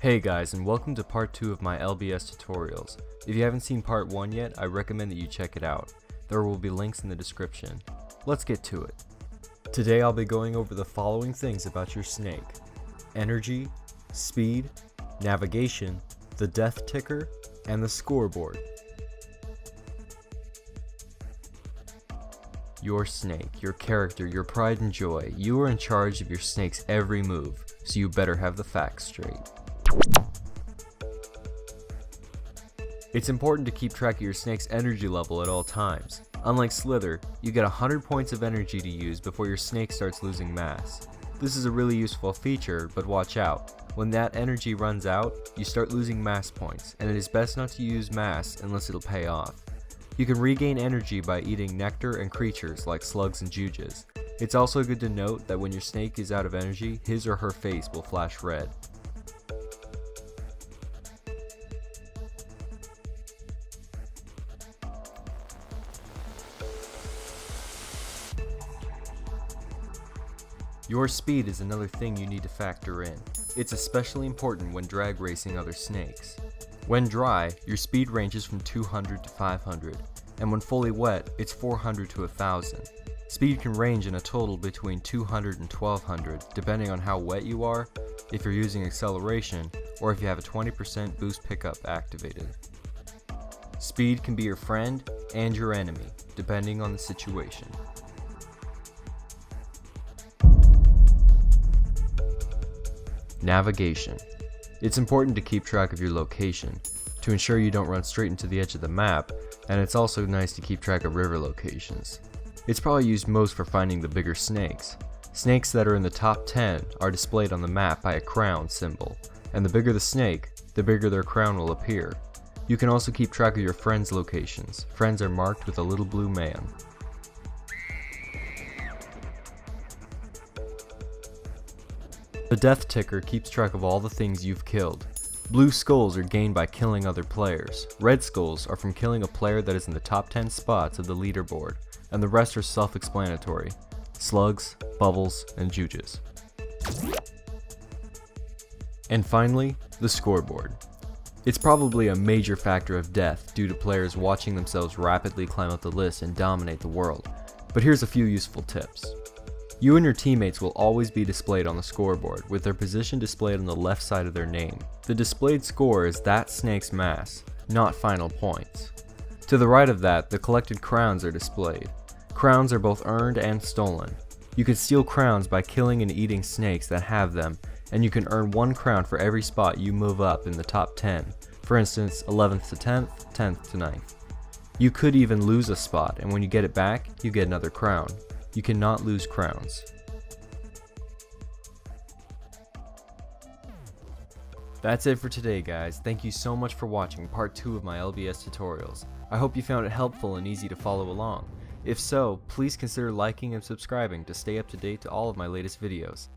Hey guys, and welcome to part 2 of my LBS tutorials. If you haven't seen part 1 yet, I recommend that you check it out. There will be links in the description. Let's get to it. Today I'll be going over the following things about your snake: energy, speed, navigation, the death ticker, and the scoreboard. Your snake, your character, your pride and joy. You are in charge of your snake's every move, so you better have the facts straight. It's important to keep track of your snake's energy level at all times. Unlike Slither, you get 100 points of energy to use before your snake starts losing mass. This is a really useful feature, but watch out. When that energy runs out, you start losing mass points, and it is best not to use mass unless it'll pay off. You can regain energy by eating nectar and creatures like slugs and jujas. It's also good to note that when your snake is out of energy, his or her face will flash red. Your speed is another thing you need to factor in. It's especially important when drag racing other snakes. When dry, your speed ranges from 200 to 500, and when fully wet, it's 400 to 1000. Speed can range in a total between 200 and 1200, depending on how wet you are, if you're using acceleration, or if you have a 20% boost pickup activated. Speed can be your friend and your enemy, depending on the situation. Navigation. It's important to keep track of your location, to ensure you don't run straight into the edge of the map, and it's also nice to keep track of river locations. It's probably used most for finding the bigger snakes. Snakes that are in the top 10 are displayed on the map by a crown symbol, and the bigger the snake, the bigger their crown will appear. You can also keep track of your friends' locations. Friends are marked with a little blue man. The death ticker keeps track of all the things you've killed. Blue skulls are gained by killing other players. Red skulls are from killing a player that is in the top 10 spots of the leaderboard, and the rest are self-explanatory: slugs, bubbles, and jujas. And finally, the scoreboard. It's probably a major factor of death due to players watching themselves rapidly climb up the list and dominate the world, but here's a few useful tips. You and your teammates will always be displayed on the scoreboard, with their position displayed on the left side of their name. The displayed score is that snake's mass, not final points. To the right of that, the collected crowns are displayed. Crowns are both earned and stolen. You can steal crowns by killing and eating snakes that have them, and you can earn 1 crown for every spot you move up in the top 10. For instance, 11th to 10th, 10th to 9th. You could even lose a spot, and when you get it back, you get another crown. You cannot lose crowns. That's it for today, guys. Thank you so much for watching part 2 of my LBS tutorials. I hope you found it helpful and easy to follow along. If so, please consider liking and subscribing to stay up to date to all of my latest videos.